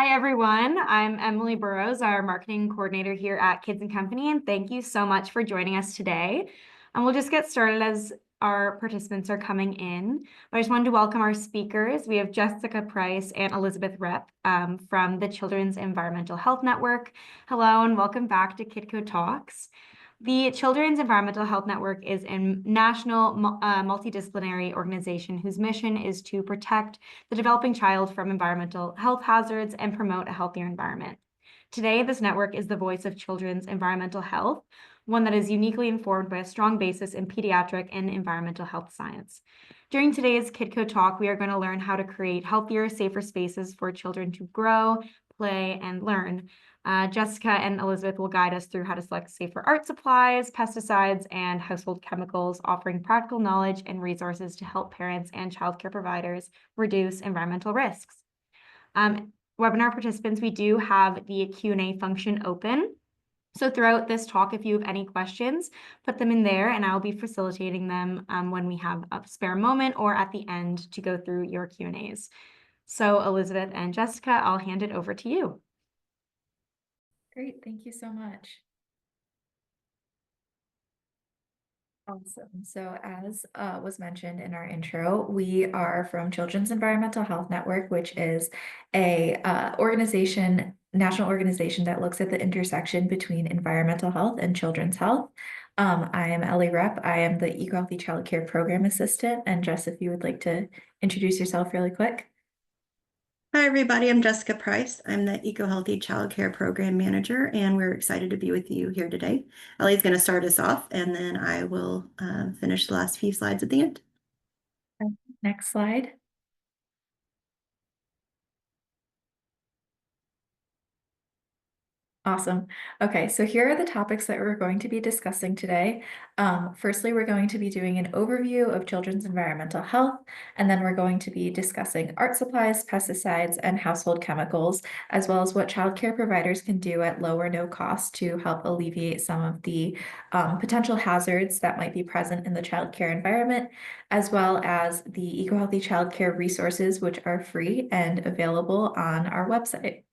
Hi, everyone. I'm Emily Burrows, our marketing coordinator here at Kids and Company, and thank you so much for joining us today. And we'll just get started as our participants are coming in. But I just wanted to welcome our speakers. We have Jessica Price and Elisabeth Rep from the Children's Environmental Health Network. Hello, and welcome back to Kidco Talks. The Children's Environmental Health Network is a national multidisciplinary organization whose mission is to protect the developing child from environmental health hazards and promote a healthier environment. Today, this network is the voice of children's environmental health, one that is uniquely informed by a strong basis in pediatric and environmental health science. During today's Kidco Talk, we are going to learn how to create healthier, safer spaces for children to grow, play, and learn. Jessica and Elisabeth will guide us through how to select safer art supplies, pesticides, and household chemicals, offering practical knowledge and resources to help parents and childcare providers reduce environmental risks. Webinar participants, we do have the Q&A function open. So throughout this talk, if you have any questions, put them in there and I'll be facilitating them when we have a spare moment or at the end to go through your Q&As. So Elisabeth and Jessica, I'll hand it over to you. Great, thank you so much. Awesome. So as was mentioned in our intro, we are from Children's Environmental Health Network, which is a national organization that looks at the intersection between environmental health and children's health. I am Ellie Rep. I am the Eco Healthy Child Care Program Assistant. And Jess, if you would like to introduce yourself really quick. Hi, everybody. I'm Jessica Price. I'm the Eco Healthy Child Care Program Manager, and we're excited to be with you here today. Ellie's going to start us off, and then I will finish the last few slides at the end. Next slide. Awesome. Okay, so here are the topics that we're going to be discussing today. Firstly, we're going to be doing an overview of children's environmental health, and then we're going to be discussing art supplies, pesticides, and household chemicals, as well as what childcare providers can do at low or no cost to help alleviate some of the potential hazards that might be present in the childcare environment, as well as the Eco Healthy Childcare resources, which are free and available on our website.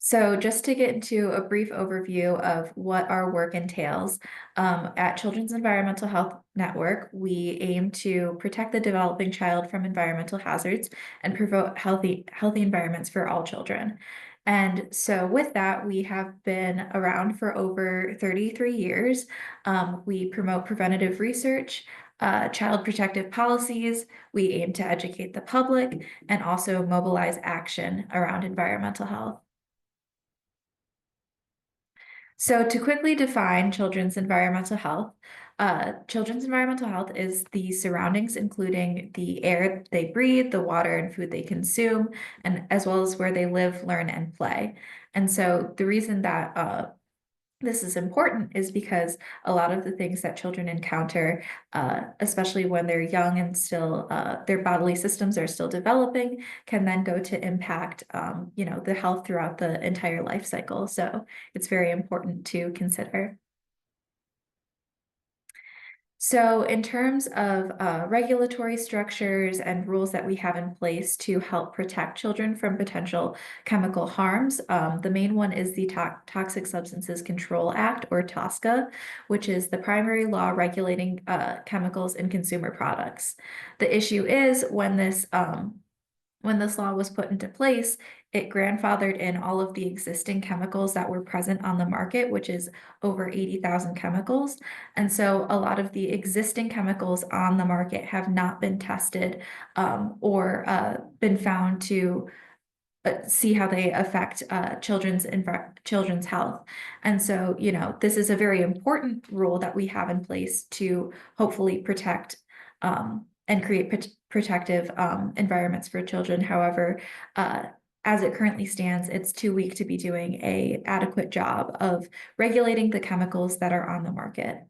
So just to get into a brief overview of what our work entails, at Children's Environmental Health Network, we aim to protect the developing child from environmental hazards and promote healthy environments for all children. And so with that, we have been around for over 33 years. We promote preventative research, child protective policies. We aim to educate the public and also mobilize action around environmental health. So to quickly define children's environmental health is the surroundings, including the air they breathe, the water and food they consume, and as well as where they live, learn, and play. And so the reason that this is important is because a lot of the things that children encounter, especially when they're young and still their bodily systems are still developing, can then go to impact the health throughout the entire life cycle. So it's very important to consider. So in terms of regulatory structures and rules that we have in place to help protect children from potential chemical harms, the main one is the Toxic Substances Control Act, or TSCA, which is the primary law regulating chemicals in consumer products. The issue is when this law was put into place, it grandfathered in all of the existing chemicals that were present on the market, which is over 80,000 chemicals. And so a lot of the existing chemicals on the market have not been tested or been found to see how they affect children's health. And so, this is a very important rule that we have in place to hopefully protect and create protective environments for children. However, as it currently stands, it's too weak to be doing an adequate job of regulating the chemicals that are on the market.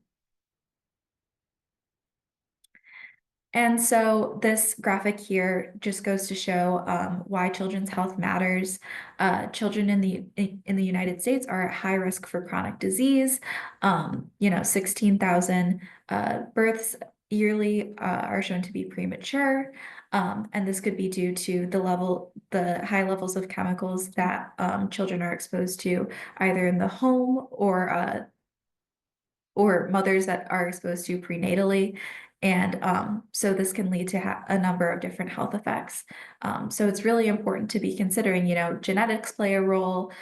And so this graphic here just goes to show why children's health matters. Children in the United States are at high risk for chronic disease. 16,000 births yearly are shown to be premature. And this could be due to the high levels of chemicals that children are exposed to either in the home or mothers that are exposed to prenatally. And so this can lead to a number of different health effects. So it's really important to be considering, genetics play a role,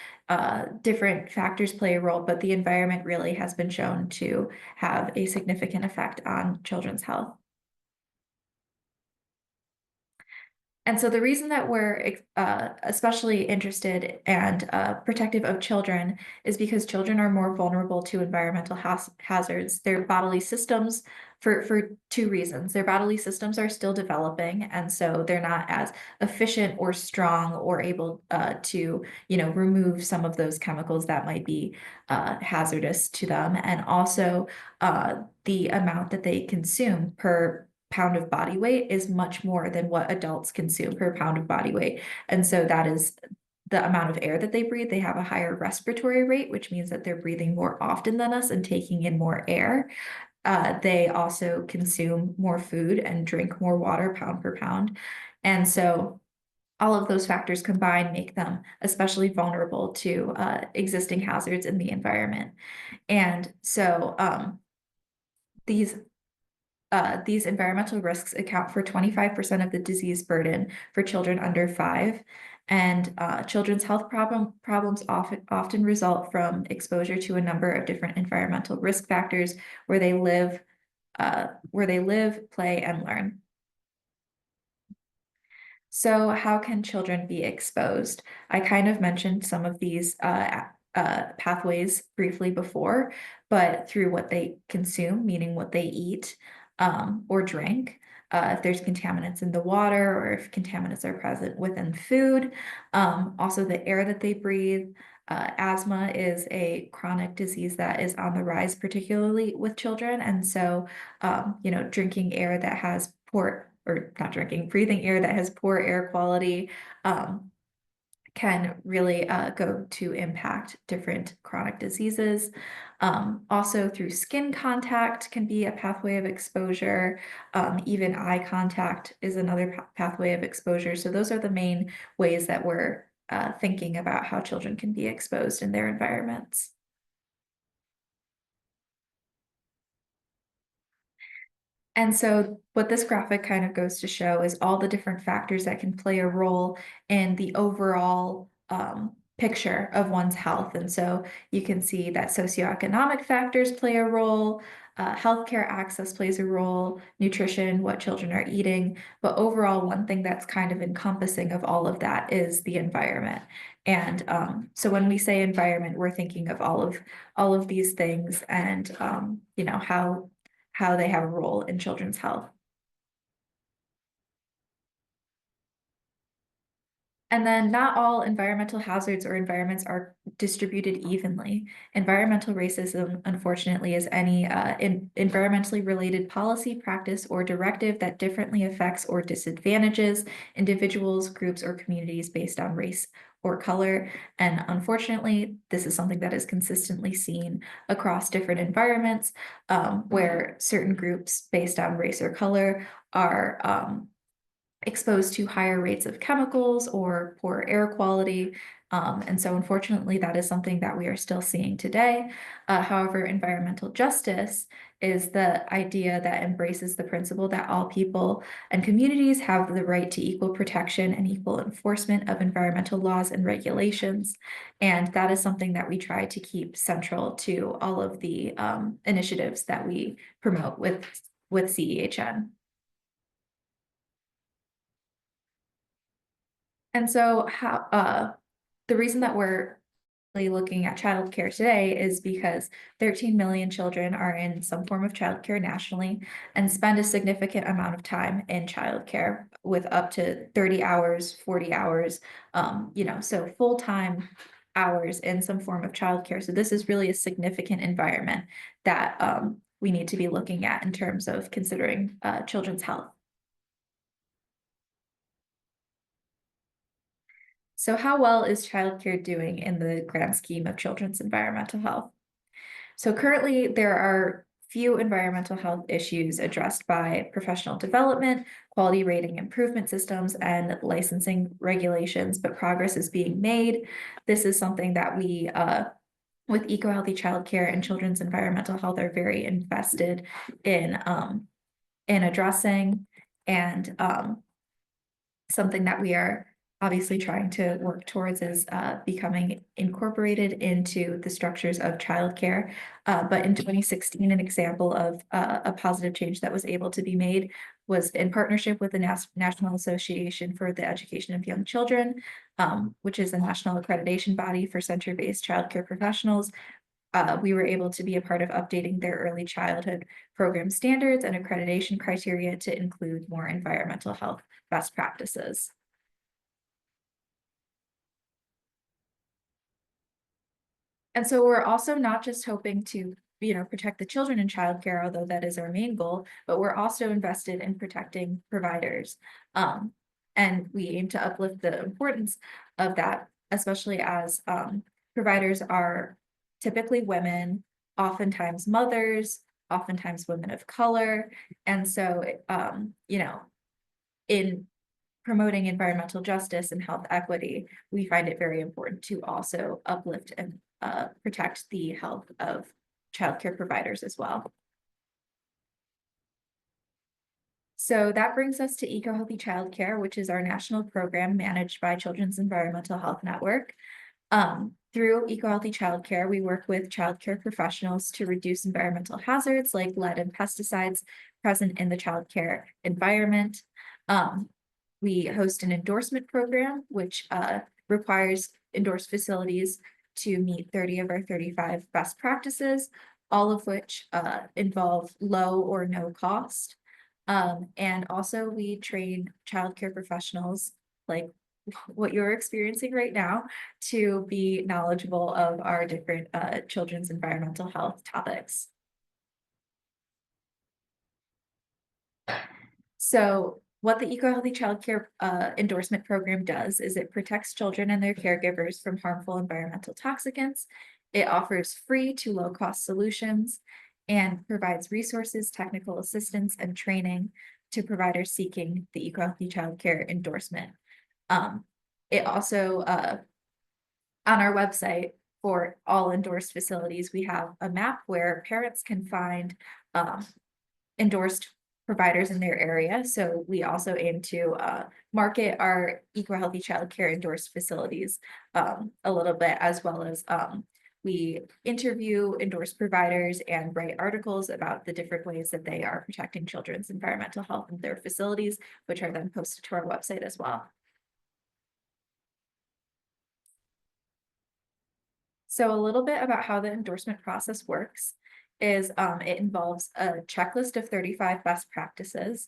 different factors play a role, but the environment really has been shown to have a significant effect on children's health. And so the reason that we're especially interested and protective of children is because children are more vulnerable to environmental hazards. Their bodily systems, for two reasons, their bodily systems are still developing, and so they're not as efficient or strong or able to, remove some of those chemicals that might be hazardous to them. And also the amount that they consume per pound of body weight is much more than what adults consume per pound of body weight. And so that is the amount of air that they breathe. They have a higher respiratory rate, which means that they're breathing more often than us and taking in more air. They also consume more food and drink more water pound per pound. And so all of those factors combined make them especially vulnerable to existing hazards in the environment. And so these environmental risks account for 25% of the disease burden for children under 5. And children's health problems often result from exposure to a number of different environmental risk factors where they live, play, and learn. So how can children be exposed? I kind of mentioned some of these pathways briefly before, but through what they consume, meaning what they eat or drink, if there's contaminants in the water or if contaminants are present within food, also the air that they breathe. Asthma is a chronic disease that is on the rise, particularly with children. And so, drinking air that has breathing air that has poor air quality can really go to impact different chronic diseases. Also through skin contact can be a pathway of exposure. Even eye contact is another pathway of exposure. So those are the main ways that we're thinking about how children can be exposed in their environments. And so what this graphic kind of goes to show is all the different factors that can play a role in the overall picture of one's health. And so you can see that socioeconomic factors play a role, healthcare access plays a role, nutrition, what children are eating. But overall, one thing that's kind of encompassing of all of that is the environment. And so when we say environment, we're thinking of all of these things and how they have a role in children's health. And then not all environmental hazards or environments are distributed evenly. Environmental racism, unfortunately, is any environmentally related policy, practice, or directive that differently affects or disadvantages individuals, groups, or communities based on race or color. And unfortunately, this is something that is consistently seen across different environments where certain groups based on race or color are exposed to higher rates of chemicals or poor air quality. And so unfortunately, that is something that we are still seeing today. However, environmental justice is the idea that embraces the principle that all people and communities have the right to equal protection and equal enforcement of environmental laws and regulations. And that is something that we try to keep central to all of the initiatives that we promote with CEHN. And so the reason that we're really looking at childcare today is because 13 million children are in some form of childcare nationally and spend a significant amount of time in childcare with up to 30 hours, 40 hours, so full-time hours in some form of childcare. So this is really a significant environment that we need to be looking at in terms of considering children's health. So how well is childcare doing in the grand scheme of children's environmental health? So currently there are few environmental health issues addressed by professional development, quality rating improvement systems, and licensing regulations, but progress is being made. This is something that we, with eco-healthy childcare and children's environmental health, are very invested in addressing, and something that we are obviously trying to work towards is becoming incorporated into the structures of childcare. But in 2016, an example of a positive change that was able to be made was in partnership with the National Association for the Education of Young Children, which is a national accreditation body for center-based childcare professionals. We were able to be a part of updating their early childhood program standards and accreditation criteria to include more environmental health best practices. And so we're also not just hoping to, protect the children in childcare, although that is our main goal, but we're also invested in protecting providers. And we aim to uplift the importance of that, especially as providers are typically women, oftentimes mothers, oftentimes women of color. And so, in promoting environmental justice and health equity, we find it very important to also uplift and protect the health of childcare providers as well. So that brings us to Eco Healthy Childcare, which is our national program managed by Children's Environmental Health Network. Through Eco Healthy Childcare, we work with childcare professionals to reduce environmental hazards like lead and pesticides present in the childcare environment. We host an endorsement program, which requires endorsed facilities to meet 30 of our 35 best practices, all of which involve low or no cost. And also we train childcare professionals like what you're experiencing right now to be knowledgeable of our different children's environmental health topics. So what the Eco Healthy Childcare endorsement program does is it protects children and their caregivers from harmful environmental toxicants. It offers free to low-cost solutions and provides resources, technical assistance, and training to providers seeking the Eco Healthy Childcare endorsement. It also, on our website for all endorsed facilities, we have a map where parents can find endorsed providers in their area. So we also aim to market our Eco Healthy Childcare endorsed facilities a little bit, as well as we interview endorsed providers and write articles about the different ways that they are protecting children's environmental health in their facilities, which are then posted to our website as well. So a little bit about how the endorsement process works is it involves a checklist of 35 best practices.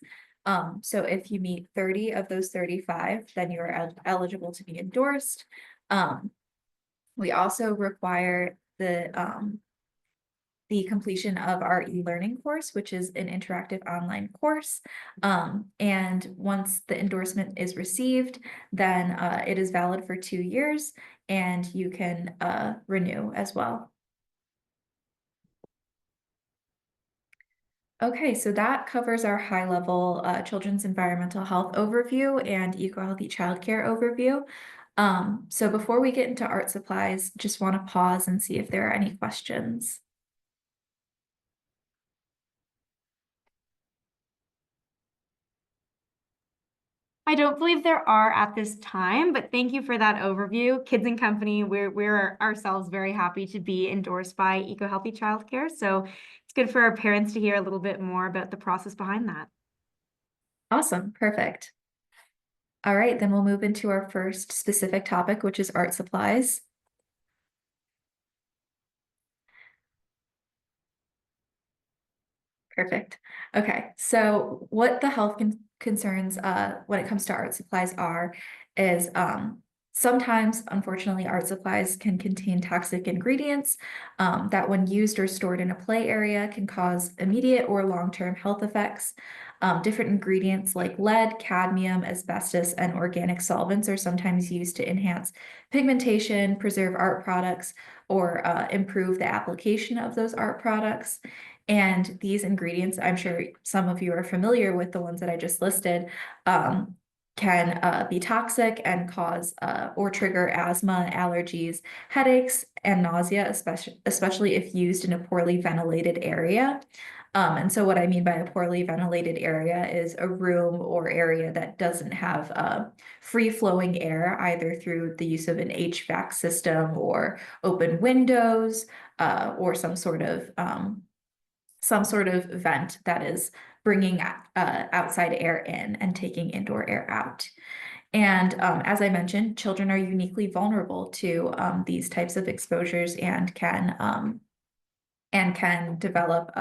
So if you meet 30 of those 35, then you are eligible to be endorsed. We also require the completion of our e-learning course, which is an interactive online course. And once the endorsement is received, then it is valid for 2 years and you can renew as well. Okay, so that covers our high-level children's environmental health overview and eco-healthy childcare overview. So before we get into art supplies, just want to pause and see if there are any questions. I don't believe there are at this time, but thank you for that overview. Kids and Company, we're ourselves very happy to be endorsed by Eco Healthy Childcare. So it's good for our parents to hear a little bit more about the process behind that. Awesome, perfect. All right, then we'll move into our first specific topic, which is art supplies. Perfect. Okay, so what the health concerns when it comes to art supplies is sometimes, unfortunately, art supplies can contain toxic ingredients that when used or stored in a play area can cause immediate or long-term health effects. Different ingredients like lead, cadmium, asbestos, and organic solvents are sometimes used to enhance pigmentation, preserve art products, or improve the application of those art products. And these ingredients, I'm sure some of you are familiar with the ones that I just listed, can be toxic and cause or trigger asthma, allergies, headaches, and nausea, especially if used in a poorly ventilated area. And so what I mean by a poorly ventilated area is a room or area that doesn't have free-flowing air, either through the use of an HVAC system or open windows, or some sort of vent that is bringing outside air in and taking indoor air out. And as I mentioned, children are uniquely vulnerable to these types of exposures and can develop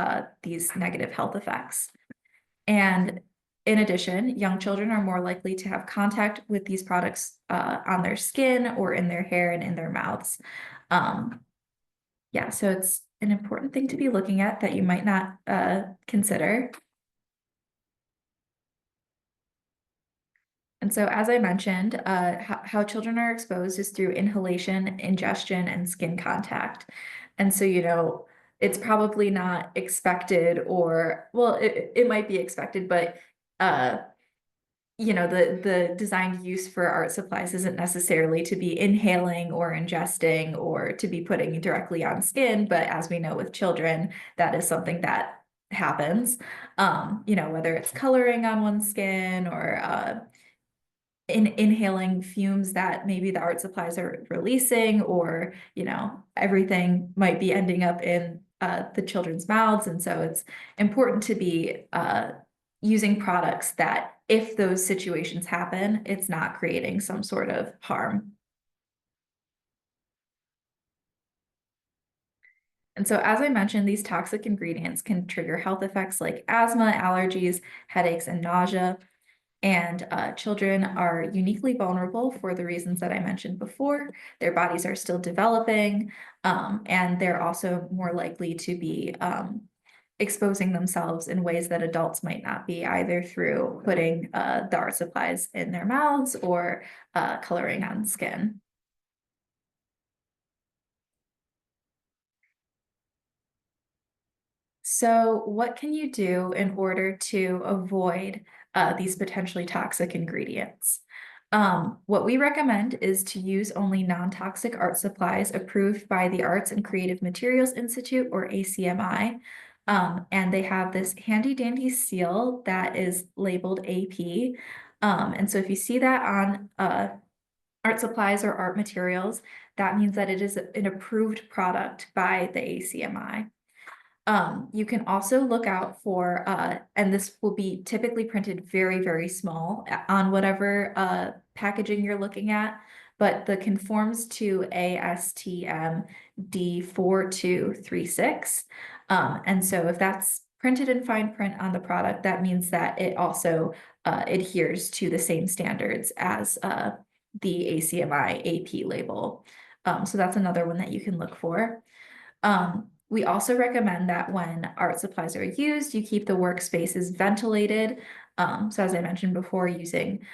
these negative health effects. And in addition, young children are more likely to have contact with these products on their skin or in their hair and in their mouths. Yeah, so it's an important thing to be looking at that you might not consider. And so, as I mentioned, how children are exposed is through inhalation, ingestion, and skin contact. And so, it's probably not expected, or, well, it might be expected, but the designed use for art supplies isn't necessarily to be inhaling or ingesting or to be putting directly on skin, but as we know with children, that is something that happens. Whether it's coloring on one's skin or inhaling fumes that maybe the art supplies are releasing, or everything might be ending up in the children's mouths. And so it's important to be using products that, if those situations happen, it's not creating some sort of harm. And so, as I mentioned, these toxic ingredients can trigger health effects like asthma, allergies, headaches, and nausea. And children are uniquely vulnerable for the reasons that I mentioned before. Their bodies are still developing, and they're also more likely to be exposing themselves in ways that adults might not be, either through putting the art supplies in their mouths or coloring on skin. So what can you do in order to avoid these potentially toxic ingredients? What we recommend is to use only non-toxic art supplies approved by the Arts and Creative Materials Institute, or ACMI. And they have this handy dandy seal that is labeled AP. And so if you see that on art supplies or art materials, that means that it is an approved product by the ACMI. You can also look out for, and this will be typically printed very, very small on whatever packaging you're looking at, but the conforms to ASTM D4236. And so if that's printed in fine print on the product, that means that it also adheres to the same standards as the ACMI AP label. So that's another one that you can look for. We also recommend that when art supplies are used, you keep the workspaces ventilated. So as I mentioned before, using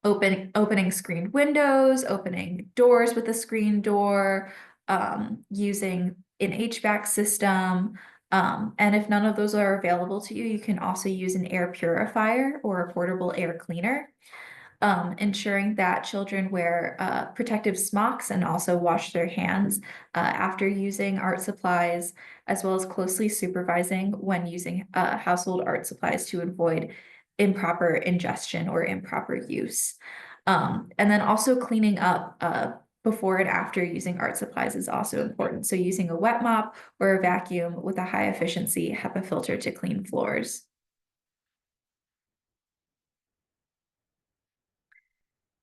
opening screened windows, opening doors with a screen door, using an HVAC system. And if none of those are available to you, you can also use an air purifier or a portable air cleaner. Ensuring that children wear protective smocks and also wash their hands after using art supplies, as well as closely supervising when using household art supplies to avoid improper ingestion or improper use. And then also cleaning up before and after using art supplies is also important. So using a wet mop or a vacuum with a high efficiency HEPA filter to clean floors.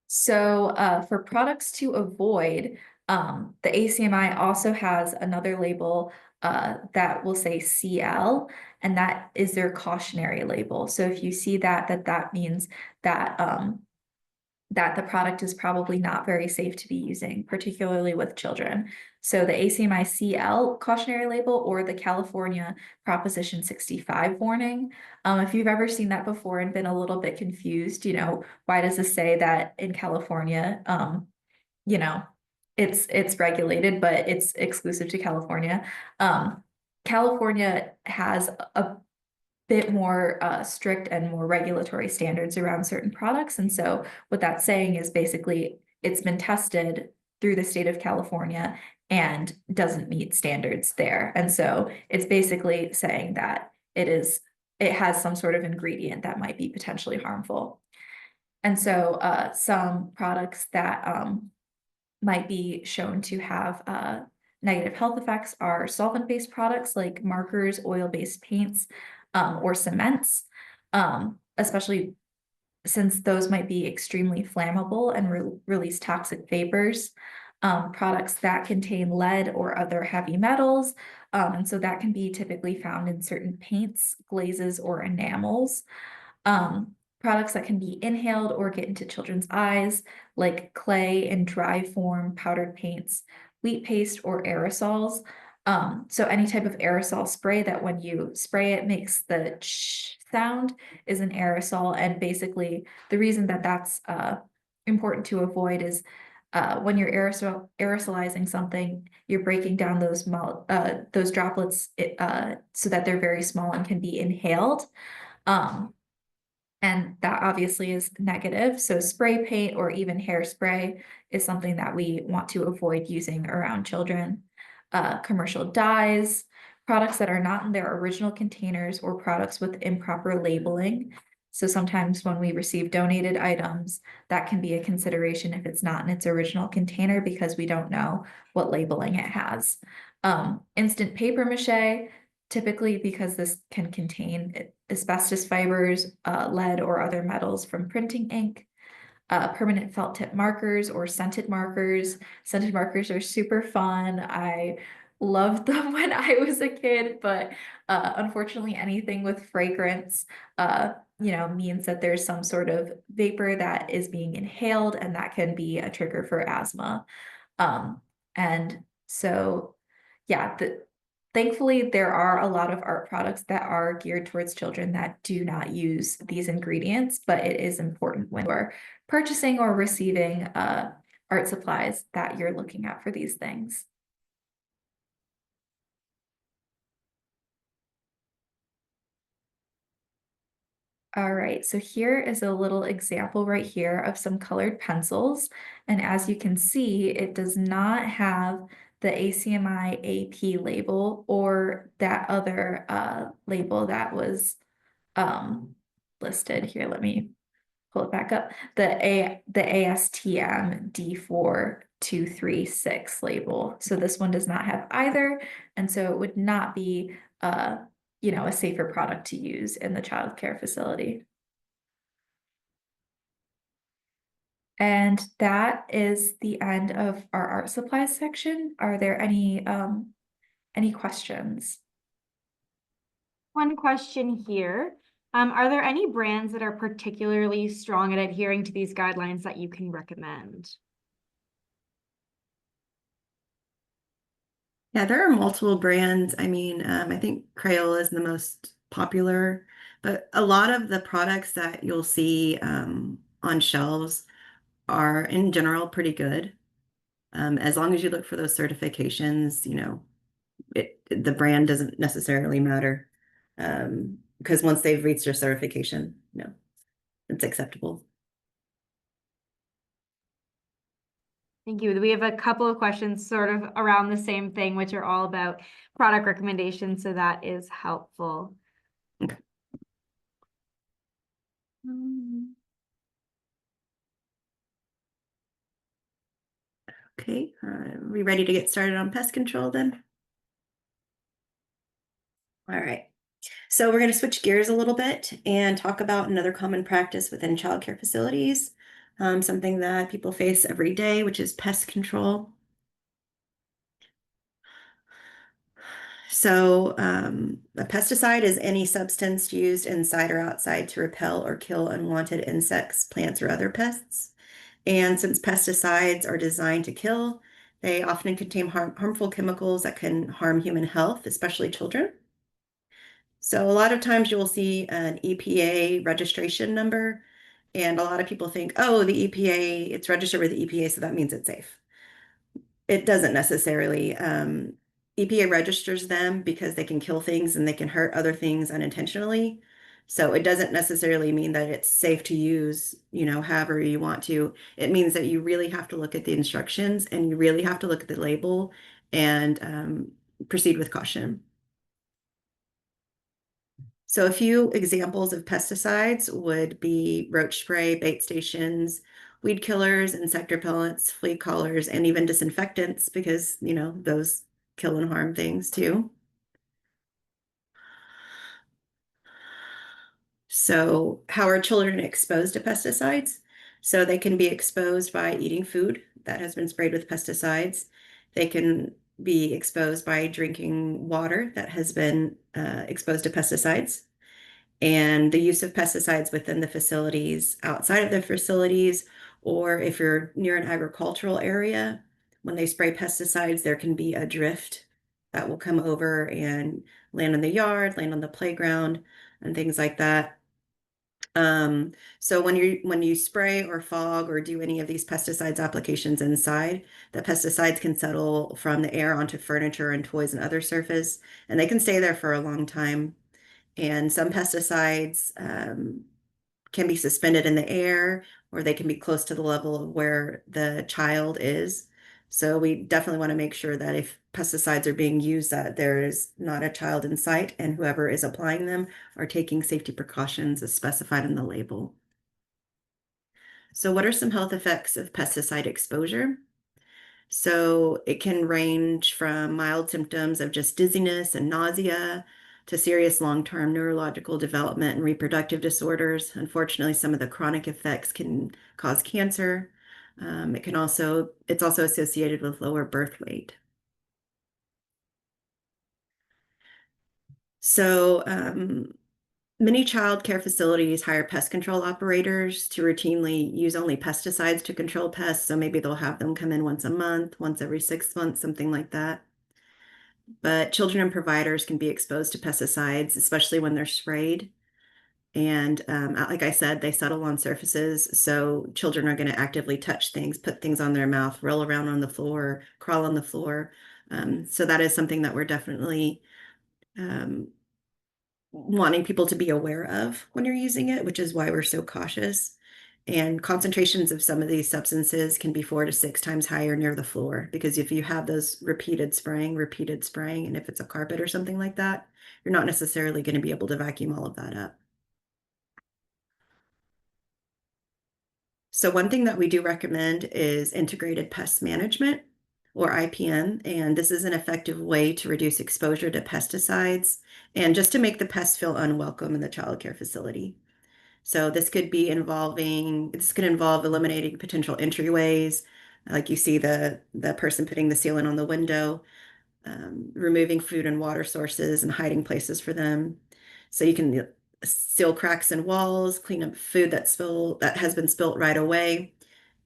So for products to avoid, the ACMI also has another label that will say CL, and that is their cautionary label. So if you see that, that means that that the product is probably not very safe to be using, particularly with children. So the ACMI CL cautionary label, or the California Proposition 65 warning. If you've ever seen that before and been a little bit confused, why does this say that in California, you know, it's regulated, but it's exclusive to California. California has a bit more strict and more regulatory standards around certain products. And so what that's saying is basically it's been tested through the state of California and doesn't meet standards there. And so it's basically saying that it has some sort of ingredient that might be potentially harmful. And so some products that might be shown to have negative health effects are solvent-based products like markers, oil-based paints, or cements, especially since those might be extremely flammable and release toxic vapors. Products that contain lead or other heavy metals, and so that can be typically found in certain paints, glazes, or enamels. Products that can be inhaled or get into children's eyes, like clay in dry form, powdered paints, wheat paste, or aerosols. So any type of aerosol spray that when you spray it makes the sound is an aerosol. And basically the reason that that's important to avoid is when you're aerosolizing something, you're breaking down those droplets so that they're very small and can be inhaled. And that obviously is negative. So spray paint or even hairspray is something that we want to avoid using around children. Commercial dyes, products that are not in their original containers, or products with improper labeling. So sometimes when we receive donated items, that can be a consideration if it's not in its original container because we don't know what labeling it has. Instant paper mache, typically because this can contain asbestos fibers, lead, or other metals from printing ink. Permanent felt tip markers or scented markers. Scented markers are super fun. I loved them when I was a kid, but unfortunately anything with fragrance, means that there's some sort of vapor that is being inhaled, and that can be a trigger for asthma. And so, yeah, thankfully, there are a lot of art products that are geared towards children that do not use these ingredients, but it is important when you're purchasing or receiving art supplies that you're looking at for these things. All right, so here is a little example right here of some colored pencils. And as you can see, it does not have the ACMI AP label or that other label that was listed here. Let me pull it back up. The ASTM D4236 label. So this one does not have either, and so it would not be a safer product to use in the child care facility. And that is the end of our art supplies section. Are there any questions? One question here. Are there any brands that are particularly strong at adhering to these guidelines that you can recommend? Yeah, there are multiple brands. I mean, I think Crayola is the most popular, but a lot of the products that you'll see on shelves are in general pretty good. As long as you look for those certifications, the brand doesn't necessarily matter. Because once they've reached their certification, it's acceptable. Thank you. We have a couple of questions sort of around the same thing, which are all about product recommendations, so that is helpful. Okay. Okay, are we ready to get started on pest control then? All right. So we're going to switch gears a little bit and talk about another common practice within childcare facilities, something that people face every day, which is pest control. So a pesticide is any substance used inside or outside to repel or kill unwanted insects, plants, or other pests. And since pesticides are designed to kill, they often contain harmful chemicals that can harm human health, especially children. So a lot of times you will see an EPA registration number, and a lot of people think, oh, the EPA, it's registered with the EPA, so that means it's safe. It doesn't necessarily. EPA registers them because they can kill things and they can hurt other things unintentionally. So it doesn't necessarily mean that it's safe to use, however you want to. It means that you really have to look at the instructions and you really have to look at the label and proceed with caution. So a few examples of pesticides would be roach spray, bait stations, weed killers, insect repellents, flea collars, and even disinfectants because, those kill and harm things too. So how are children exposed to pesticides? So they can be exposed by eating food that has been sprayed with pesticides. They can be exposed by drinking water that has been exposed to pesticides. And the use of pesticides within the facilities, outside of the facilities, or if you're near an agricultural area, when they spray pesticides, there can be a drift that will come over and land in the yard, land on the playground, and things like that. So when you spray or fog or do any of these pesticides applications inside, the pesticides can settle from the air onto furniture and toys and other surface, and they can stay there for a long time. And some pesticides can be suspended in the air, or they can be close to the level of where the child is. So we definitely want to make sure that if pesticides are being used, that there is not a child in sight, and whoever is applying them are taking safety precautions as specified in the label. So what are some health effects of pesticide exposure? So it can range from mild symptoms of just dizziness and nausea to serious long-term neurological development and reproductive disorders. Unfortunately, some of the chronic effects can cause cancer. It's also associated with lower birth weight. So many child care facilities hire pest control operators to routinely use only pesticides to control pests. So maybe they'll have them come in once a month, once every 6 months, something like that. But children and providers can be exposed to pesticides, especially when they're sprayed. And like I said, they settle on surfaces. So children are going to actively touch things, put things on their mouth, roll around on the floor, crawl on the floor. So that is something that we're definitely um, wanting people to be aware of when you're using it, which is why we're so cautious. And concentrations of some of these substances can be 4 to 6 times higher near the floor, because if you have those repeated spraying, and if it's a carpet or something like that, you're not necessarily going to be able to vacuum all of that up. So one thing that we do recommend is integrated pest management, or IPM, and this is an effective way to reduce exposure to pesticides and just to make the pests feel unwelcome in the child care facility. So this could involve eliminating potential entryways, like you see the person putting the sealant on the window, removing food and water sources and hiding places for them. So you can seal cracks in walls, clean up food that has been spilt right away,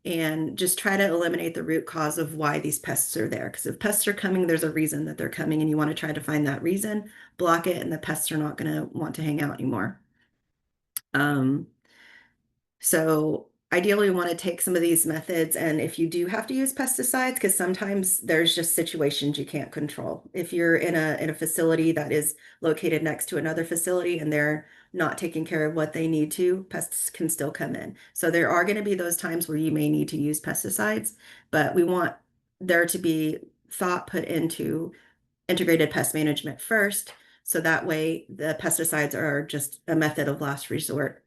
and just try to eliminate the root cause of why these pests are there. Because if pests are coming, there's a reason that they're coming, and you want to try to find that reason, block it, and the pests are not going to want to hang out anymore. So ideally, we want to take some of these methods, and if you do have to use pesticides, because sometimes there's just situations you can't control. If you're in a facility that is located next to another facility and they're not taking care of what they need to, pests can still come in. So there are going to be those times where you may need to use pesticides, but we want there to be thought put into integrated pest management first, so that way the pesticides are just a method of last resort.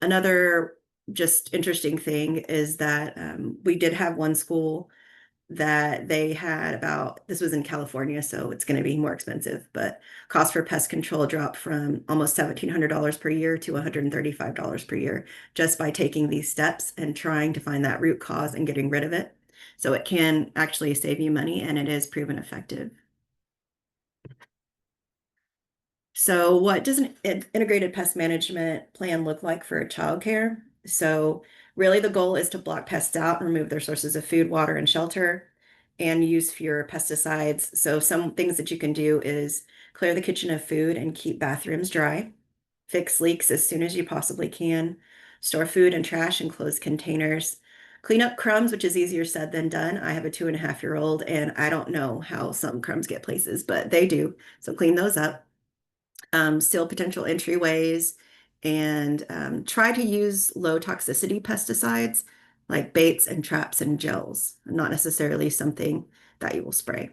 Another just interesting thing is that we did have one school that they had this was in California, so it's going to be more expensive, but cost for pest control dropped from almost $1,700 per year to $135 per year just by taking these steps and trying to find that root cause and getting rid of it. So it can actually save you money, and it is proven effective. So what does an integrated pest management plan look like for childcare? So really the goal is to block pests out and remove their sources of food, water, and shelter, and use fewer pesticides. So some things that you can do is clear the kitchen of food and keep bathrooms dry, fix leaks as soon as you possibly can, store food and trash in closed containers, Clean up crumbs, which is easier said than done. I have a 2.5-year-old and I don't know how some crumbs get places, but they do. So clean those up. Seal potential entryways and try to use low toxicity pesticides like baits and traps and gels, not necessarily something that you will spray.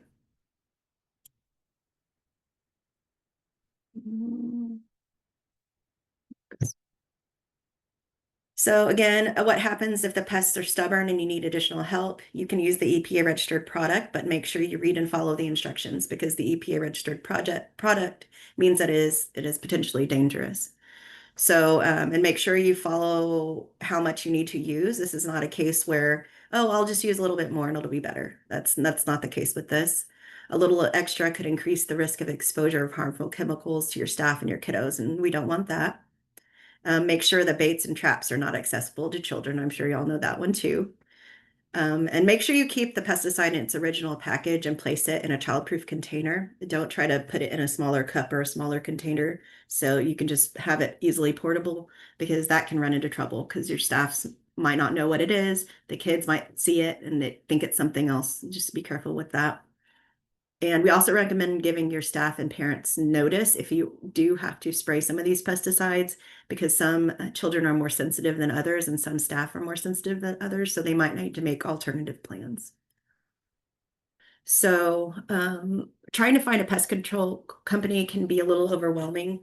So again, what happens if the pests are stubborn and you need additional help? You can use the EPA registered product, but make sure you read and follow the instructions because the EPA registered product means that it is potentially dangerous. So, and make sure you follow how much you need to use. This is not a case where, oh, I'll just use a little bit more and it'll be better. That's not the case with this. A little extra could increase the risk of exposure of harmful chemicals to your staff and your kiddos, and we don't want that. Make sure that baits and traps are not accessible to children. I'm sure y'all know that one too. And make sure you keep the pesticide in its original package and place it in a childproof container. Don't try to put it in a smaller cup or a smaller container so you can just have it easily portable because that can run into trouble because your staff might not know what it is. The kids might see it and they think it's something else. Just be careful with that. And we also recommend giving your staff and parents notice if you do have to spray some of these pesticides because some children are more sensitive than others and some staff are more sensitive than others, so they might need to make alternative plans. So trying to find a pest control company can be a little overwhelming,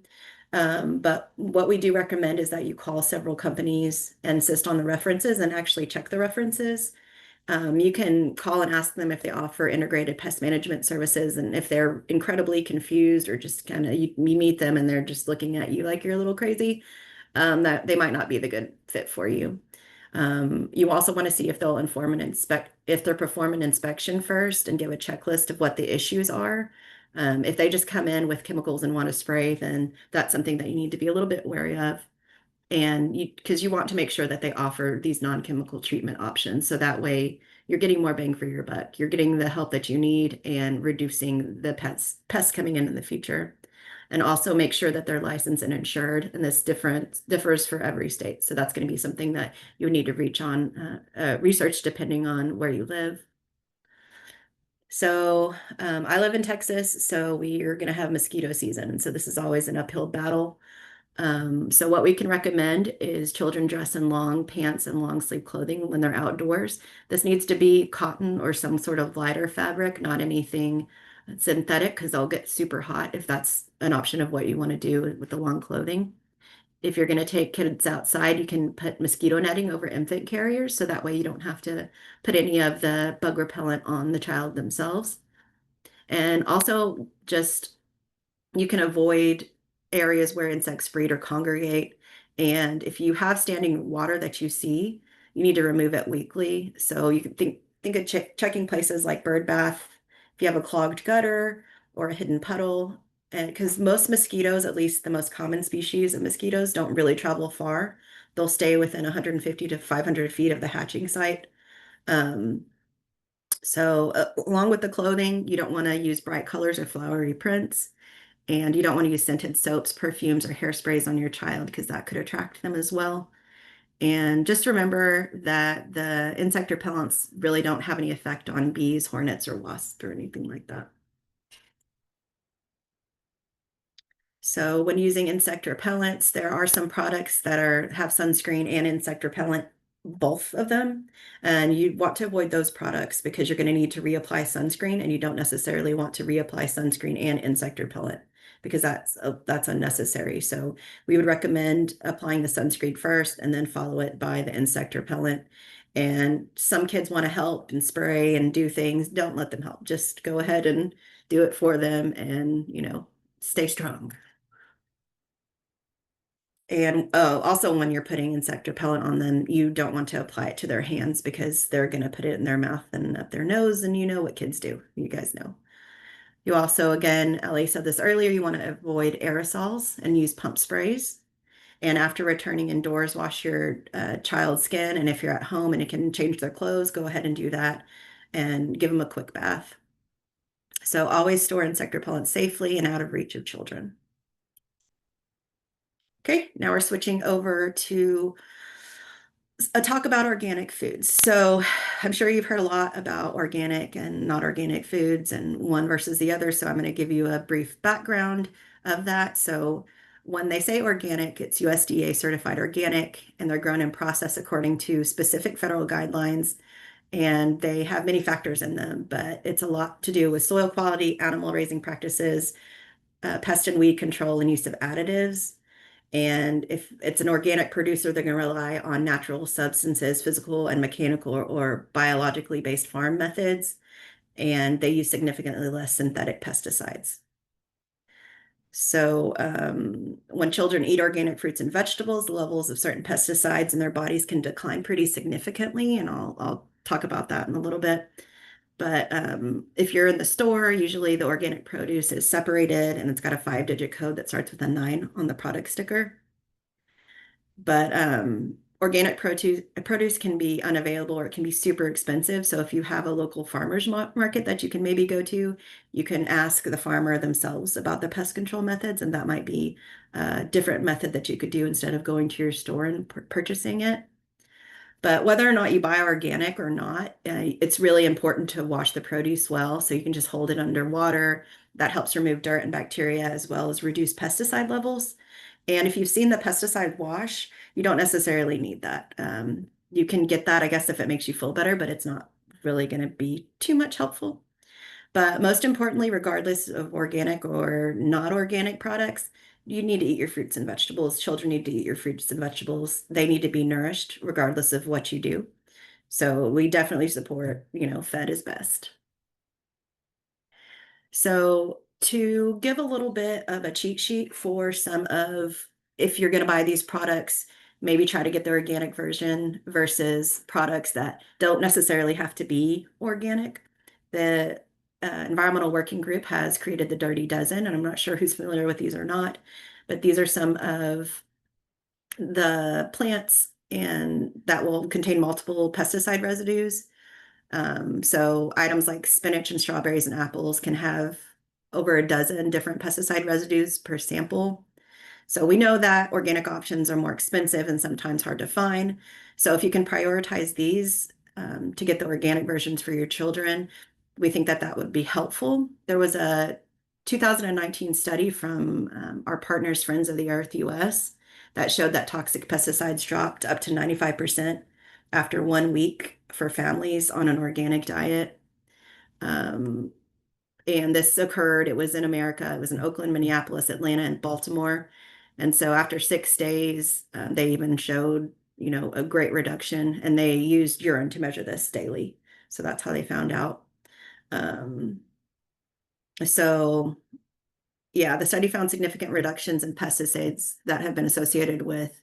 but what we do recommend is that you call several companies, insist on the references, and actually check the references. You can call and ask them if they offer integrated pest management services, and if they're incredibly confused or just kind of you meet them and they're just looking at you like you're a little crazy, that they might not be the good fit for you. You also want to see if they'll if they'll perform an inspection first and give a checklist of what the issues are. If they just come in with chemicals and want to spray, then that's something that you need to be a little bit wary of. And because you want to make sure that they offer these non-chemical treatment options. So that way you're getting more bang for your buck. You're getting the help that you need and reducing the pests coming in the future. And also make sure that they're licensed and insured. And this differs for every state. So that's going to be something that you need to research depending on where you live. So I live in Texas, so we are going to have mosquito season. And so this is always an uphill battle. So what we can recommend is children dress in long pants and long sleeve clothing when they're outdoors. This needs to be cotton or some sort of lighter fabric, not anything synthetic, because they'll get super hot if that's an option of what you want to do with the long clothing. If you're going to take kids outside, you can put mosquito netting over infant carriers, so that way you don't have to put any of the bug repellent on the child themselves. And also just you can avoid areas where insects breed or congregate. And if you have standing water that you see, you need to remove it weekly. So you can think of checking places like bird bath, if you have a clogged gutter or a hidden puddle, and because most mosquitoes, at least the most common species of mosquitoes, don't really travel far. They'll stay within 150 to 500 feet of the hatching site. Um, Along with the clothing, you don't want to use bright colors or flowery prints. And you don't want to use scented soaps, perfumes, or hairsprays on your child because that could attract them as well. And just remember that the insect repellents really don't have any effect on bees, hornets, or wasps or anything like that. So when using insect repellents, there are some products that have sunscreen and insect repellent, both of them. And you want to avoid those products because you're going to need to reapply sunscreen and you don't necessarily want to reapply sunscreen and insect repellent because that's unnecessary. So we would recommend applying the sunscreen first and then follow it by the insect repellent. And some kids want to help and spray and do things. Don't let them help. Just go ahead and do it for them and, stay strong. And also when you're putting insect repellent on them, you don't want to apply it to their hands because they're going to put it in their mouth and up their nose, and you know what kids do. You guys know. You also, again, Ellie said this earlier, you want to avoid aerosols and use pump sprays. And after returning indoors, wash your child's skin. And if you're at home and it can change their clothes, go ahead and do that and give them a quick bath. So always store insect repellent safely and out of reach of children. Okay, now we're switching over to talk about organic foods. So I'm sure you've heard a lot about organic and not organic foods and one versus the other. So I'm going to give you a brief background of that. So when they say organic, it's USDA certified organic, and they're grown and processed according to specific federal guidelines. And they have many factors in them, but it's a lot to do with soil quality, animal raising practices, pest and weed control, and use of additives. And if it's an organic producer, they're going to rely on natural substances, physical and mechanical or biologically based farm methods. And they use significantly less synthetic pesticides. So when children eat organic fruits and vegetables, the levels of certain pesticides in their bodies can decline pretty significantly. And I'll talk about that in a little bit. But if you're in the store, usually the organic produce is separated and it's got a 5-digit code that starts with a 9 on the product sticker. But organic produce can be unavailable or it can be super expensive. So if you have a local farmers market that you can maybe go to, you can ask the farmer themselves about the pest control methods, and that might be a different method that you could do instead of going to your store and purchasing it. But whether or not you buy organic or not, it's really important to wash the produce well. So you can just hold it under water. That helps remove dirt and bacteria as well as reduce pesticide levels. And if you've seen the pesticide wash, you don't necessarily need that. You can get that, I guess, if it makes you feel better, but it's not really going to be too much helpful. But most importantly, regardless of organic or not organic products, you need to eat your fruits and vegetables. Children need to eat your fruits and vegetables. They need to be nourished regardless of what you do. So we definitely support, fed is best. So to give a little bit of a cheat sheet for some of, if you're going to buy these products, maybe try to get the organic version versus products that don't necessarily have to be organic. The Environmental Working Group has created the Dirty Dozen, and I'm not sure who's familiar with these or not, but these are some of the plants and that will contain multiple pesticide residues. So items like spinach and strawberries and apples can have over a dozen different pesticide residues per sample. So we know that organic options are more expensive and sometimes hard to find. So if you can prioritize these to get the organic versions for your children, we think that that would be helpful. There was a 2019 study from our partners, Friends of the Earth US, that showed that toxic pesticides dropped up to 95% after 1 week for families on an organic diet. And this occurred, it was in America, it was in Oakland, Minneapolis, Atlanta, and Baltimore. And so after 6 days, they even showed, a great reduction, and they used urine to measure this daily. So that's how they found out. So yeah, the study found significant reductions in pesticides that have been associated with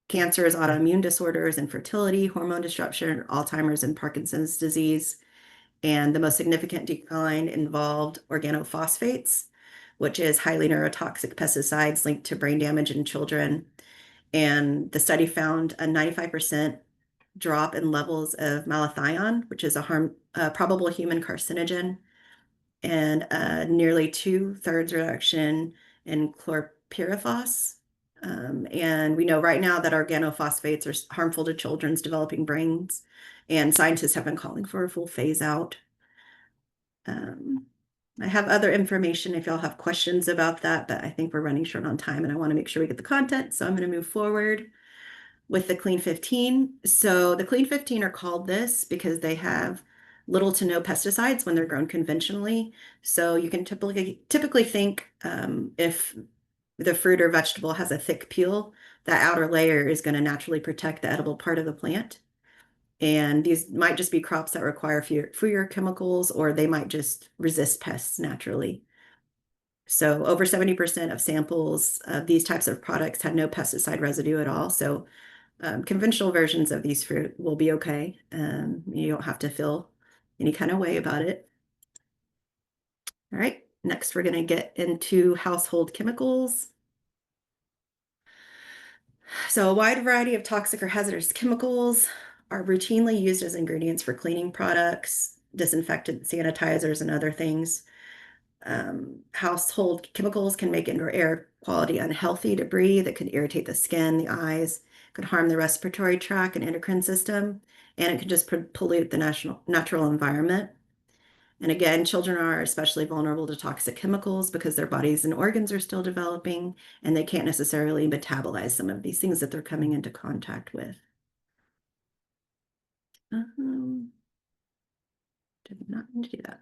cancers, autoimmune disorders, infertility, hormone disruption, Alzheimer's, and Parkinson's disease. And the most significant decline involved organophosphates, which is highly neurotoxic pesticides linked to brain damage in children. And the study found a 95% drop in levels of malathion, which is a probable human carcinogen, and a nearly 2/3 reduction in chlorpyrifos. And we know right now that organophosphates are harmful to children's developing brains, and scientists have been calling for a full phase out. I have other information if y'all have questions about that, but I think we're running short on time and I want to make sure we get the content. So I'm going to move forward with the Clean 15. So the Clean 15 are called this because they have little to no pesticides when they're grown conventionally. So you can typically think if the fruit or vegetable has a thick peel, that outer layer is going to naturally protect the edible part of the plant. And these might just be crops that require fewer chemicals, or they might just resist pests naturally. So over 70% of samples of these types of products had no pesticide residue at all. So conventional versions of these fruit will be okay. You don't have to feel any kind of way about it. All right, next we're going to get into household chemicals. So a wide variety of toxic or hazardous chemicals are routinely used as ingredients for cleaning products, disinfectant sanitizers, and other things. Household chemicals can make indoor air quality unhealthy to breathe. It can irritate the skin, the eyes, could harm the respiratory tract and endocrine system, and it could just pollute the natural environment. And again, children are especially vulnerable to toxic chemicals because their bodies and organs are still developing, and they can't necessarily metabolize some of these things that they're coming into contact with. Did not mean to do that.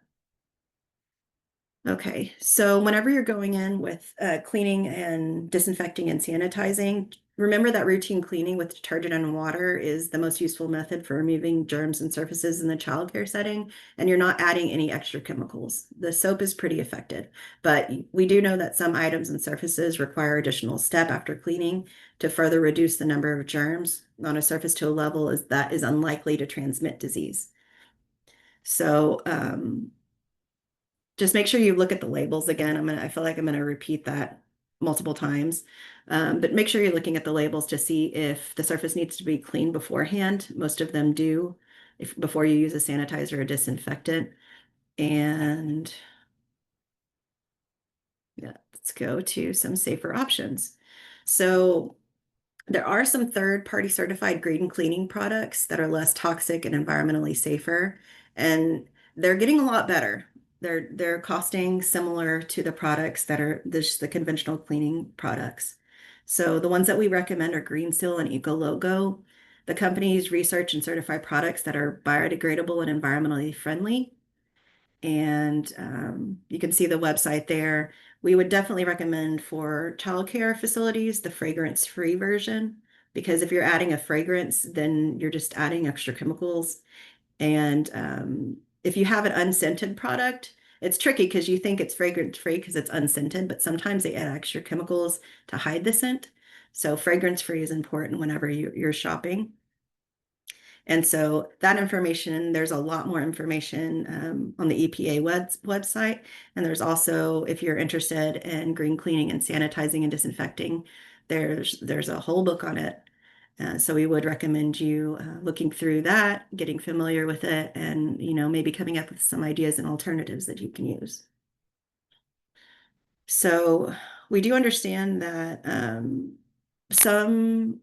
Okay, so whenever you're going in with cleaning and disinfecting and sanitizing, remember that routine cleaning with detergent and water is the most useful method for removing germs and surfaces in the childcare setting, and you're not adding any extra chemicals. The soap is pretty effective, but we do know that some items and surfaces require additional step after cleaning to further reduce the number of germs on a surface to a level that is unlikely to transmit disease. So, just make sure you look at the labels again. I feel like I'm gonna repeat that multiple times. But make sure you're looking at the labels to see if the surface needs to be cleaned beforehand. Most of them do, before you use a sanitizer or disinfectant. And yeah, let's go to some safer options. So there are some third-party certified green cleaning products that are less toxic and environmentally safer, and they're getting a lot better. They're costing similar to the products that are the conventional cleaning products. So the ones that we recommend are Green Seal and Eco Logo. The companies research and certify products that are biodegradable and environmentally friendly. And you can see the website there. We would definitely recommend for childcare facilities the fragrance-free version, because if you're adding a fragrance, then you're just adding extra chemicals. And if you have an unscented product, it's tricky because you think it's fragrance-free because it's unscented, but sometimes they add extra chemicals to hide the scent. So fragrance-free is important whenever you're shopping. And so that information, there's a lot more information on the EPA website. And there's also, if you're interested in green cleaning and sanitizing and disinfecting, there's a whole book on it. So we would recommend you looking through that, getting familiar with it, and maybe coming up with some ideas and alternatives that you can use. So we do understand that some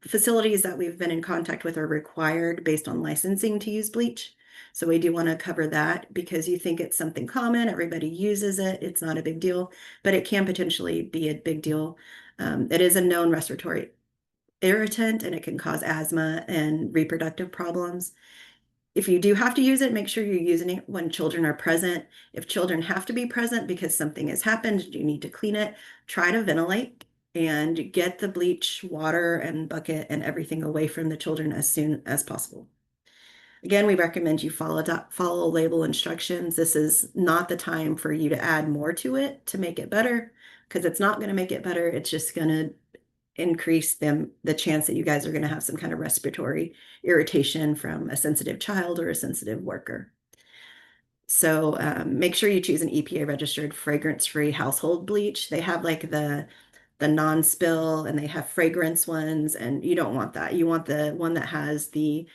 facilities that we've been in contact with are required based on licensing to use bleach. So we do want to cover that because you think it's something common, everybody uses it, it's not a big deal, but it can potentially be a big deal. It is a known respiratory irritant and it can cause asthma and reproductive problems. If you do have to use it, make sure you're using it when children are present. If children have to be present because something has happened, you need to clean it, try to ventilate and get the bleach, water, and bucket and everything away from the children as soon as possible. Again, we recommend you follow label instructions. This is not the time for you to add more to it to make it better, because it's not going to make it better. It's just going to increase the chance that you guys are going to have some kind of respiratory irritation from a sensitive child or a sensitive worker. So make sure you choose an EPA registered fragrance-free household bleach. They have like the non-spill and they have fragrance ones, and you don't want that. You want the one that has the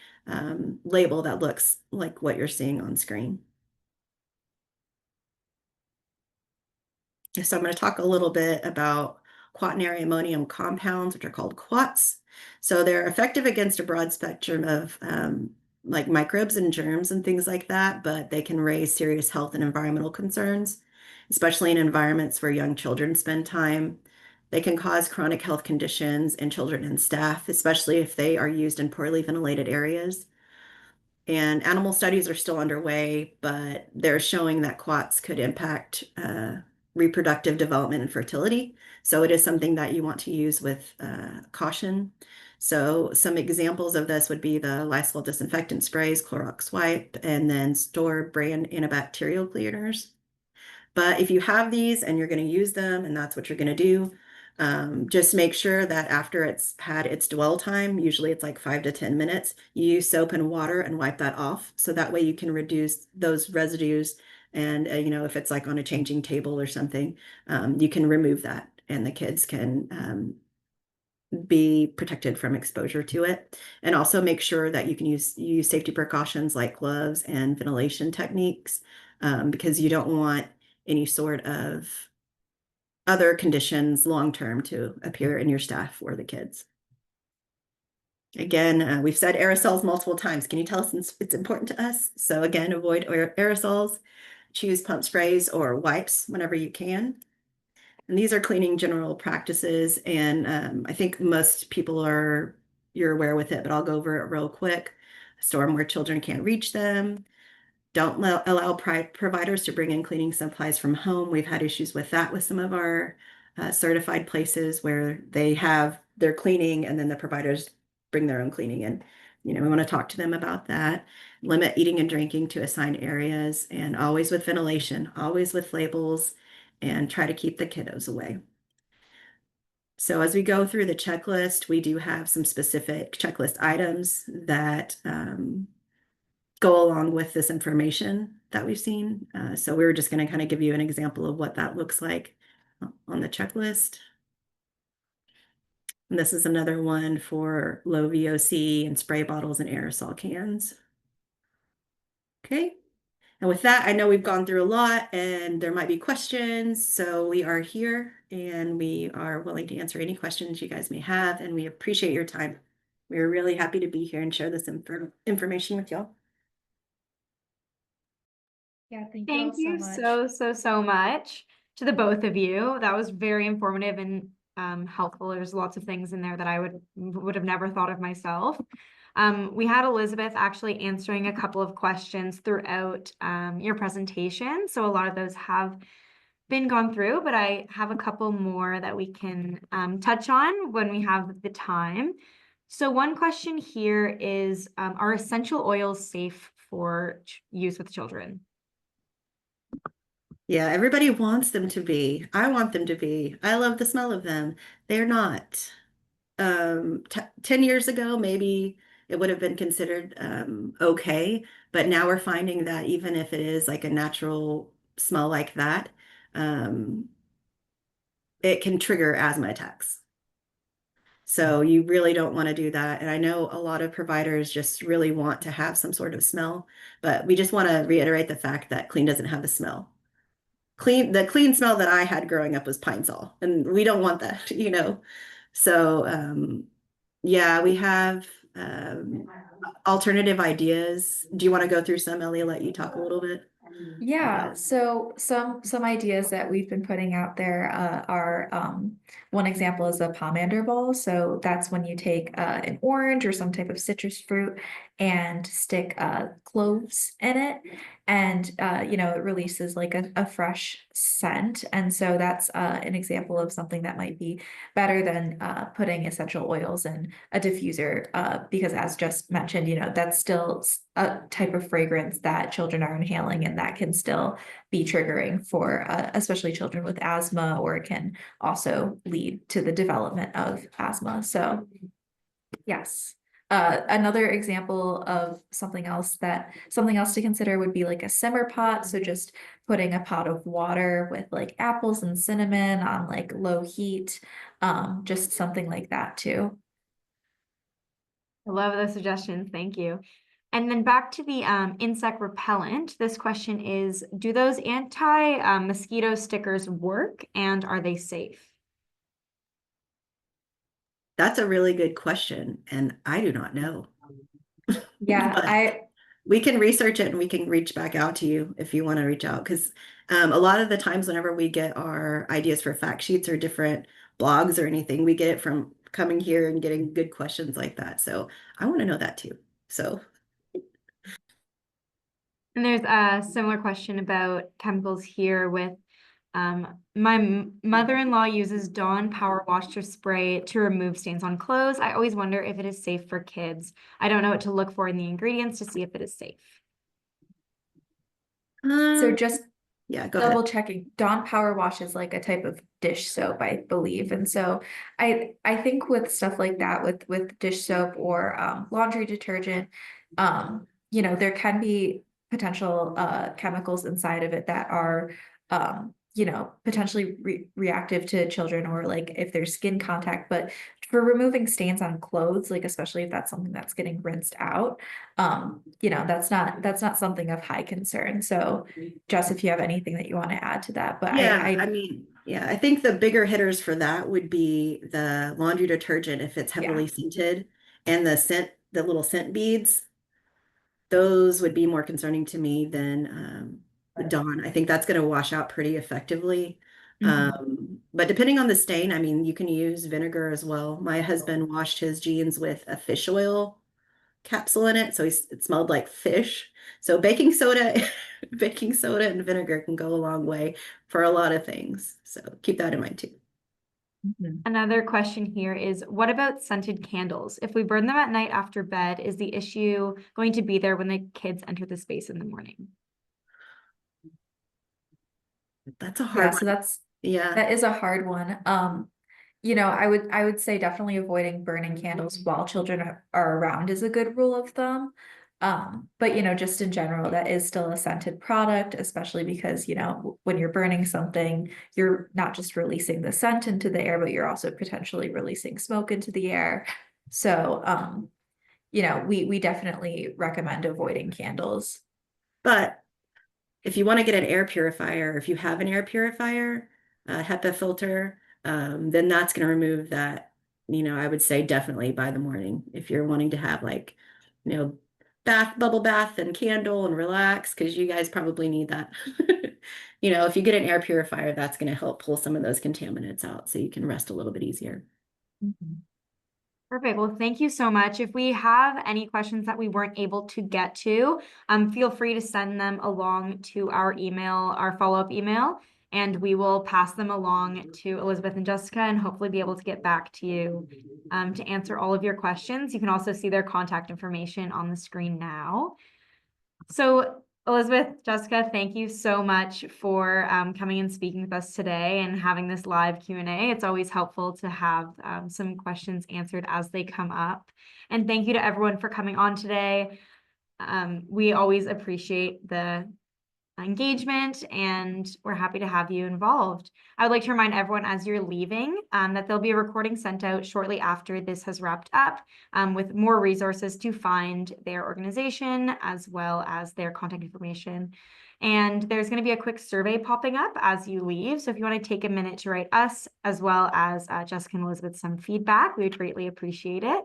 label that looks like what you're seeing on screen. So I'm going to talk a little bit about quaternary ammonium compounds, which are called quats. So they're effective against a broad spectrum of like microbes and germs and things like that, but they can raise serious health and environmental concerns, especially in environments where young children spend time. They can cause chronic health conditions in children and staff, especially if they are used in poorly ventilated areas. And animal studies are still underway, but they're showing that quats could impact reproductive development and fertility. So it is something that you want to use with caution. So some examples of this would be the Lysol disinfectant sprays, Clorox wipe, and then store brand antibacterial cleaners. But if you have these and you're going to use them and that's what you're going to do, just make sure that after it's had its dwell time, usually it's like 5 to 10 minutes, you use soap and water and wipe that off. So that way you can reduce those residues. And, if it's like on a changing table or something, you can remove that and the kids can be protected from exposure to it. And also make sure that you can use safety precautions like gloves and ventilation techniques, because you don't want any sort of other conditions long-term to appear in your staff or the kids. Again, we've said aerosols multiple times. Can you tell us it's important to us? So again, avoid aerosols, choose pump sprays or wipes whenever you can. And these are cleaning general practices. And I think most people you're aware with it, but I'll go over it real quick. Store where children can't reach them. Don't allow providers to bring in cleaning supplies from home. We've had issues with that with some of our certified places where they have their cleaning and then the providers bring their own cleaning in. We want to talk to them about that. Limit eating and drinking to assigned areas, and always with ventilation, always with labels, and try to keep the kiddos away. So as we go through the checklist, we do have some specific checklist items that go along with this information that we've seen. So we were just going to kind of give you an example of what that looks like on the checklist. And this is another one for low VOC and spray bottles and aerosol cans. Okay. And with that, I know we've gone through a lot and there might be questions. So we are here and we are willing to answer any questions you guys may have. And we appreciate your time. We're really happy to be here and share this information with y'all. Yeah, thank you all Thank you so much. so much to the both of you. That was very informative and helpful. There's lots of things in there that I would have never thought of myself. We had Elisabeth actually answering a couple of questions throughout your presentation. So a lot of those have been gone through, but I have a couple more that we can touch on when we have the time. So one question here is, are essential oils safe for use with children? Yeah, everybody wants them to be. I want them to be. I love the smell of them. They're not. 10 years ago, maybe it would have been considered okay, but now we're finding that even if it is like a natural smell like that, it can trigger asthma attacks. So you really don't want to do that. And I know a lot of providers just really want to have some sort of smell, but we just want to reiterate the fact that clean doesn't have a smell. The clean smell that I had growing up was Pine Sol, and we don't want that. So yeah, we have alternative ideas. Do you want to go through some, Ellie? Let you talk a little bit. Yeah, so some ideas that we've been putting out there are one example is a pomander bowl. So that's when you take an orange or some type of citrus fruit and stick cloves in it, and it releases like a fresh scent. And so that's an example of something that might be better than putting essential oils in a diffuser, because as just mentioned, that's still a type of fragrance that children are inhaling, and that can still be triggering for especially children with asthma, or it can also lead to the development of asthma. So yes. Another example of something else to consider would be like a simmer pot. So just putting a pot of water with like apples and cinnamon on like low heat, just something like that too. I love those suggestions. Thank you. And then back to the insect repellent. This question is, do those anti-mosquito stickers work, and are they safe? That's a really good question, and I do not know. Yeah, But we can research it and we can reach back out to you if you want to reach out. Because a lot of the times, whenever we get our ideas for fact sheets or different blogs or anything, we get it from coming here and getting good questions like that. So I want to know that too. So And there's a similar question about chemicals here with my mother-in-law uses Dawn Power Wash to spray to remove stains on clothes. I always wonder if it is safe for kids. I don't know what to look for in the ingredients to see if it is safe. so just yeah, go double ahead. checking. Dawn Power Wash is like a type of dish soap, I believe. And so I think with stuff like that, with dish soap or laundry detergent, there can be potential chemicals inside of it that are potentially reactive to children, or like if there's skin contact. But for removing stains on clothes, like especially if that's something that's getting rinsed out, that's not something of high concern. So Jess, if you have anything that you want to add to that, but Yeah, I think the bigger hitters for that would be the laundry detergent if it's heavily yeah. scented. And the little scent beads, those would be more concerning to me than the Dawn. I think that's going to wash out pretty effectively. But depending on the stain, I mean, you can use vinegar as well. My husband washed his jeans with a fish oil capsule in it, so it smelled like fish. So baking soda, baking soda and vinegar can go a long way for a lot of things. So keep that in mind too. Another question here is, what about scented candles? If we burn them at night after bed, is the issue going to be there when the kids enter the space in the morning? That's a Yeah, hard so one. that Yeah. is a hard one. You know, I would say definitely avoiding burning candles while children are around is a good rule of thumb. But you know, just in general, that is still a scented product, especially because, you know, when you're burning something, you're not just releasing the scent into the air, but you're also potentially releasing smoke into the air. So, you know, we definitely recommend avoiding candles. But if you want to get an air purifier, if you have an air purifier, a HEPA filter, then that's going to remove that, I would say definitely by the morning. If you're wanting to have like, bubble bath and candle and relax, because you guys probably need that. If you get an air purifier, that's going to help pull some of those contaminants out so you can rest a little bit easier. Perfect. Well, thank you so much. If we have any questions that we weren't able to get to, feel free to send them along to our email, our follow-up email, and we will pass them along to Elisabeth and Jessica and hopefully be able to get back to you to answer all of your questions. You can also see their contact information on the screen now. So Elisabeth, Jessica, thank you so much for coming and speaking with us today and having this live Q&A. It's always helpful to have some questions answered as they come up. And thank you to everyone for coming on today. We always appreciate the engagement, and we're happy to have you involved. I would like to remind everyone as you're leaving that there'll be a recording sent out shortly after this has wrapped up with more resources to find their organization as well as their contact information. And there's going to be a quick survey popping up as you leave. So if you want to take a minute to write us as well as Jessica and Elisabeth some feedback, we would greatly appreciate it.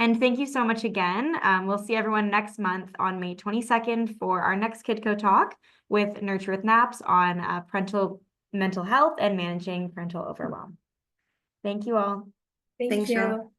And thank you so much again. We'll see everyone next month on May 22nd for our next Kidco Talk with Nurture with Naps on parental mental health and managing parental overwhelm. Thank you all. Thank Thanks, you. y'all.